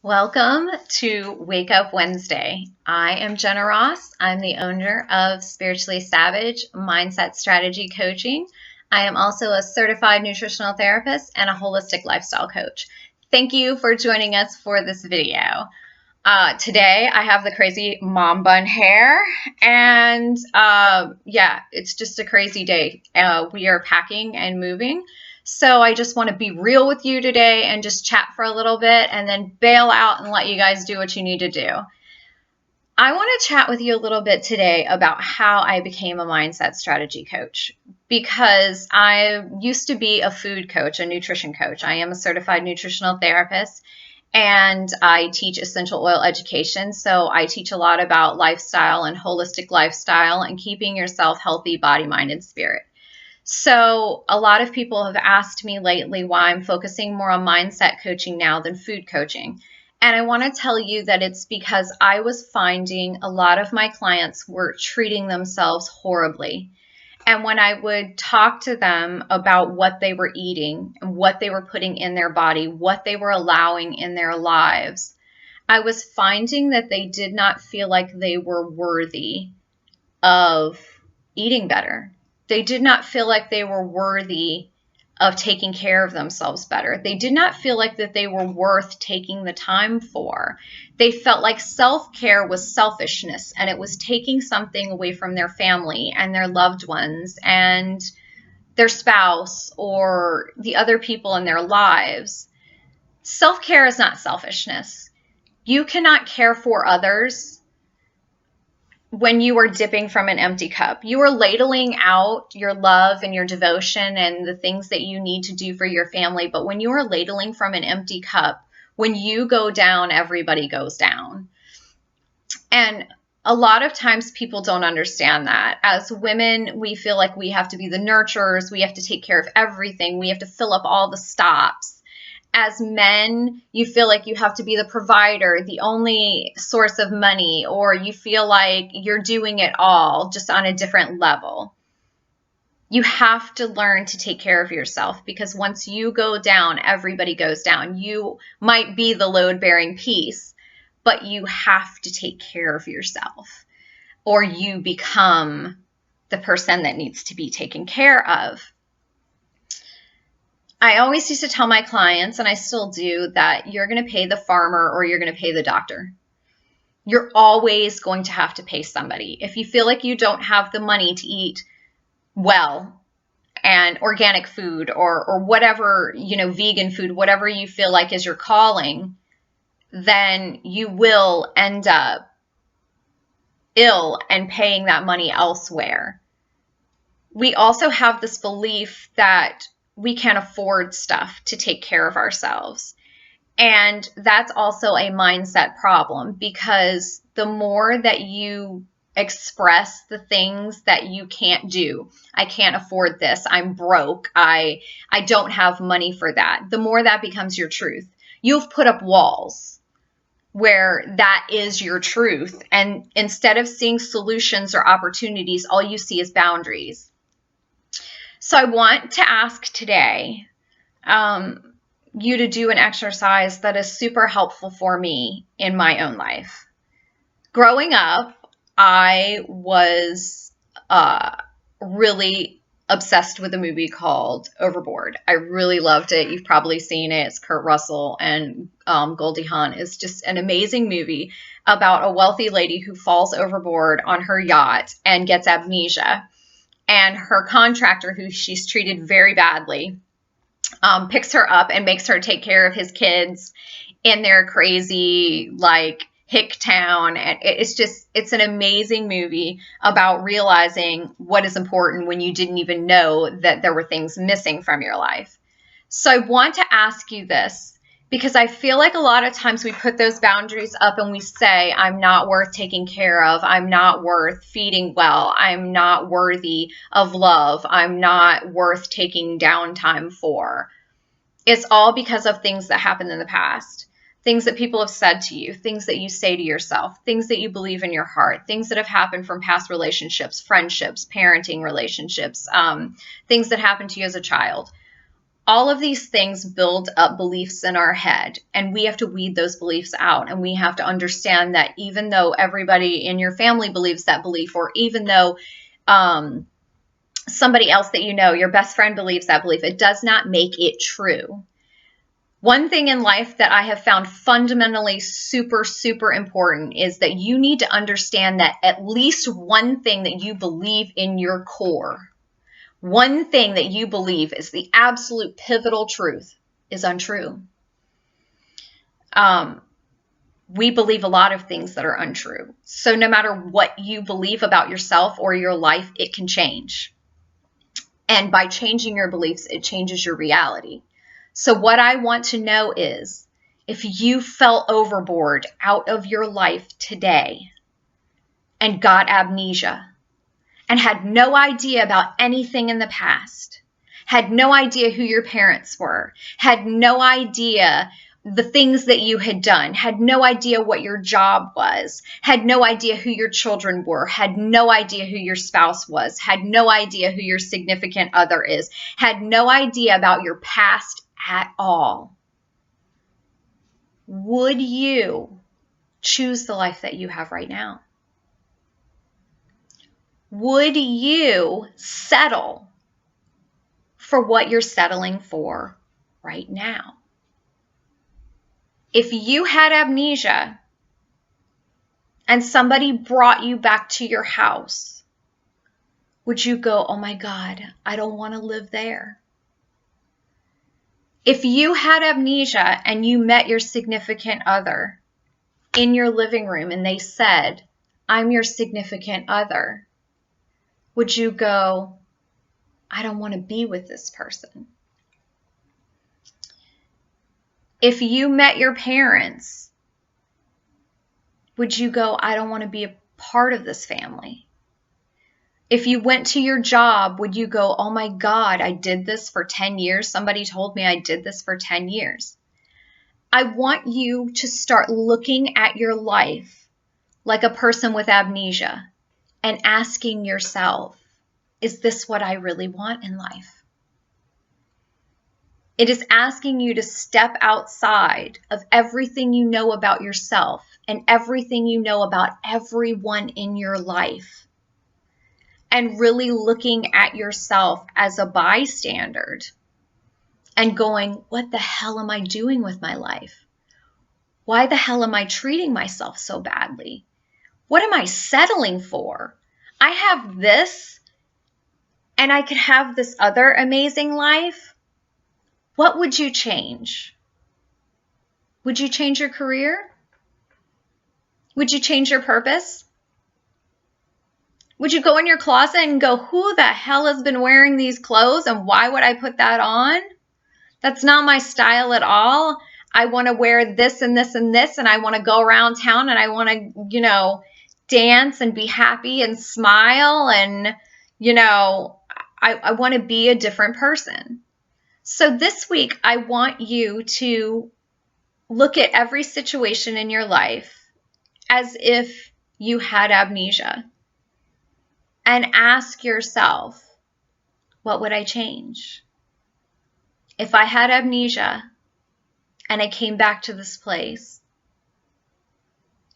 Welcome to Wake Up Wednesday. I am Jenna Ross. I'm the owner of Spiritually Savage Mindset Strategy Coaching. I am also a certified nutritional therapist and a holistic lifestyle coach. Thank you for joining us for this video. Today I have the crazy mom bun hair and it's just a crazy day. We are packing and moving. So I just want to be real with you today and just chat for a little bit and then bail out and let you guys do what you need to do. I want to chat with you a little bit today about how I became a mindset strategy coach, because I used to be a food coach, a nutrition coach. I am a certified nutritional therapist and I teach essential oil education. So I teach a lot about lifestyle and holistic lifestyle and keeping yourself healthy, body, mind, and spirit. So a lot of people have asked me lately why I'm focusing more on mindset coaching now than food coaching. And I want to tell you that it's because I was finding a lot of my clients were treating themselves horribly. And when I would talk to them about what they were eating and what they were putting in their body, what they were allowing in their lives, I was finding that they did not feel like they were worthy of eating better. They did not feel like they were worthy of taking care of themselves better. They did not feel like that they were worth taking the time for. They felt like self-care was selfishness and it was taking something away from their family and their loved ones and their spouse or the other people in their lives. Self-care is not selfishness. You cannot care for others when you are dipping from an empty cup. You are ladling out your love and your devotion and the things that you need to do for your family. But when you are ladling from an empty cup, when you go down, everybody goes down. And a lot of times people don't understand that. As women, we feel like we have to be the nurturers. We have to take care of everything. We have to fill up all the stops. As men, you feel like you have to be the provider, the only source of money, or you feel like you're doing it all just on a different level. You have to learn to take care of yourself, because once you go down, everybody goes down. You might be the load-bearing piece, but you have to take care of yourself, or you become the person that needs to be taken care of. I always used to tell my clients, and I still do, that you're going to pay the farmer or you're going to pay the doctor. You're always going to have to pay somebody. If you feel like you don't have the money to eat well and organic food or whatever, vegan food, whatever you feel like is your calling, then you will end up ill and paying that money elsewhere. We also have this belief that we can't afford stuff to take care of ourselves. And that's also a mindset problem, because the more that you express the things that you can't do, I can't afford this, I'm broke, I don't have money for that, the more that becomes your truth. You've put up walls where that is your truth. And instead of seeing solutions or opportunities, all you see is boundaries. So I want to ask today you to do an exercise that is super helpful for me in my own life. Growing up, I was really obsessed with a movie called Overboard. I really loved it. You've probably seen it. It's Kurt Russell and Goldie Hawn. It's just an amazing movie about a wealthy lady who falls overboard on her yacht and gets amnesia. And her contractor, who she's treated very badly, picks her up and makes her take care of his kids in their crazy, hick town. And it's an amazing movie about realizing what is important when you didn't even know that there were things missing from your life. So I want to ask you this, because I feel like a lot of times we put those boundaries up and we say, I'm not worth taking care of. I'm not worth feeding well. I'm not worthy of love. I'm not worth taking downtime for. It's all because of things that happened in the past, things that people have said to you, things that you say to yourself, things that you believe in your heart, things that have happened from past relationships, friendships, parenting relationships, things that happened to you as a child. All of these things build up beliefs in our head, and we have to weed those beliefs out. And we have to understand that even though everybody in your family believes that belief, or even though somebody else that you know, your best friend, believes that belief, it does not make it true. One thing in life that I have found fundamentally super, super important is that you need to understand that at least one thing that you believe in your core, one thing that you believe is the absolute pivotal truth, is untrue. We believe a lot of things that are untrue. So no matter what you believe about yourself or your life, it can change. And by changing your beliefs, it changes your reality. So what I want to know is, if you fell overboard out of your life today and got amnesia and had no idea about anything in the past, had no idea who your parents were, had no idea the things that you had done, had no idea what your job was, had no idea who your children were, had no idea who your spouse was, had no idea who your significant other is, had no idea about your past at all, would you choose the life that you have right now? Would you settle for what you're settling for right now? If you had amnesia and somebody brought you back to your house, would you go, oh my God, I don't want to live there? If you had amnesia and you met your significant other in your living room and they said, I'm your significant other, would you go, I don't want to be with this person? If you met your parents, would you go, I don't want to be a part of this family? If you went to your job, would you go, oh my God, I did this for 10 years. Somebody told me I did this for 10 years. I want you to start looking at your life like a person with amnesia and asking yourself, is this what I really want in life? It is asking you to step outside of everything you know about yourself and everything you know about everyone in your life, and really looking at yourself as a bystander and going, what the hell am I doing with my life? Why the hell am I treating myself so badly? What am I settling for? I have this and I could have this other amazing life. What would you change? Would you change your career? Would you change your purpose? Would you go in your closet and go, who the hell has been wearing these clothes and why would I put that on? That's not my style at all. I want to wear this and this and this, and I want to go around town and I want to, dance and be happy and smile and, I want to be a different person. So this week, I want you to look at every situation in your life as if you had amnesia and ask yourself, what would I change? If I had amnesia and I came back to this place,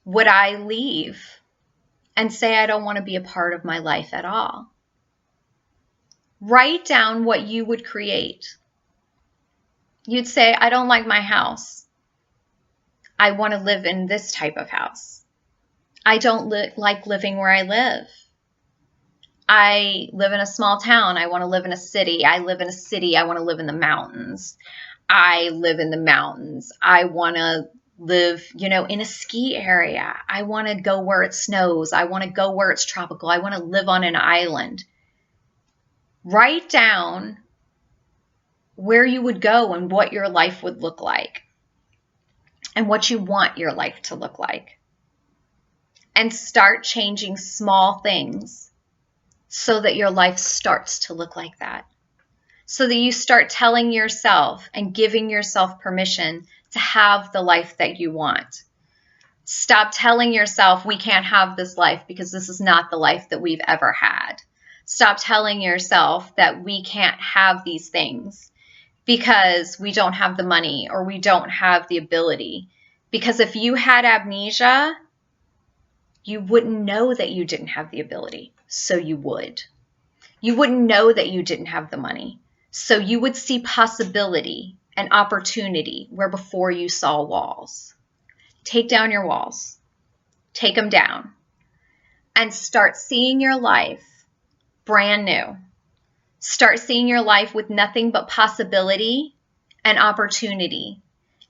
would I leave and say I don't want to be a part of my life at all? Write down what you would create. You'd say, I don't like my house. I want to live in this type of house. I don't like living where I live. I live in a small town. I want to live in a city. I live in a city. I want to live in the mountains. I live in the mountains. I want to live, in a ski area. I want to go where it snows. I want to go where it's tropical. I want to live on an island. Write down where you would go and what your life would look like and what you want your life to look like. And start changing small things so that your life starts to look like that. So that you start telling yourself and giving yourself permission to have the life that you want. Stop telling yourself we can't have this life because this is not the life that we've ever had. Stop telling yourself that we can't have these things because we don't have the money or we don't have the ability. Because if you had amnesia, you wouldn't know that you didn't have the ability, so you would. You wouldn't know that you didn't have the money, so you would see possibility and opportunity where before you saw walls. Take down your walls. Take them down. And start seeing your life brand new. Start seeing your life with nothing but possibility and opportunity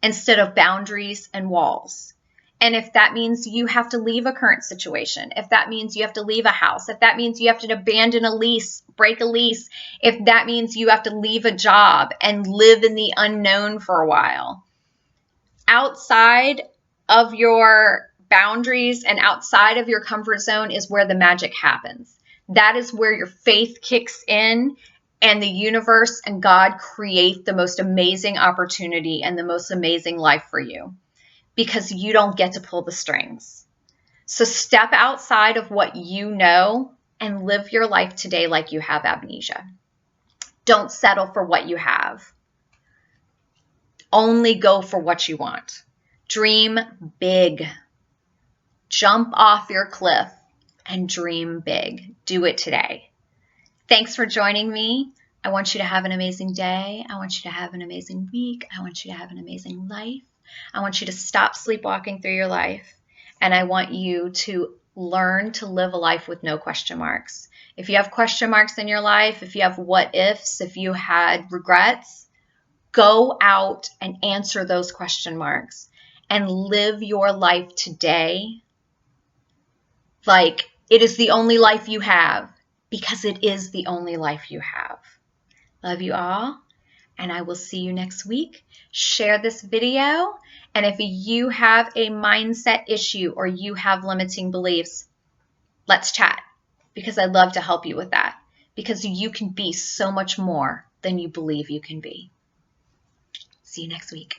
instead of boundaries and walls. And if that means you have to leave a current situation, if that means you have to leave a house, if that means you have to abandon a lease, break a lease, if that means you have to leave a job and live in the unknown for a while, outside of your boundaries and outside of your comfort zone is where the magic happens. That is where your faith kicks in and the universe and God create the most amazing opportunity and the most amazing life for you, because you don't get to pull the strings. So step outside of what you know and live your life today like you have amnesia. Don't settle for what you have. Only go for what you want. Dream big. Jump off your cliff and dream big. Do it today. Thanks for joining me. I want you to have an amazing day. I want you to have an amazing week. I want you to have an amazing life. I want you to stop sleepwalking through your life. And I want you to learn to live a life with no question marks. If you have question marks in your life, if you have what ifs, if you had regrets, go out and answer those question marks and live your life today like it is the only life you have, because it is the only life you have. Love you all, and I will see you next week. Share this video, and if you have a mindset issue or you have limiting beliefs, let's chat, because I'd love to help you with that, because you can be so much more than you believe you can be. See you next week.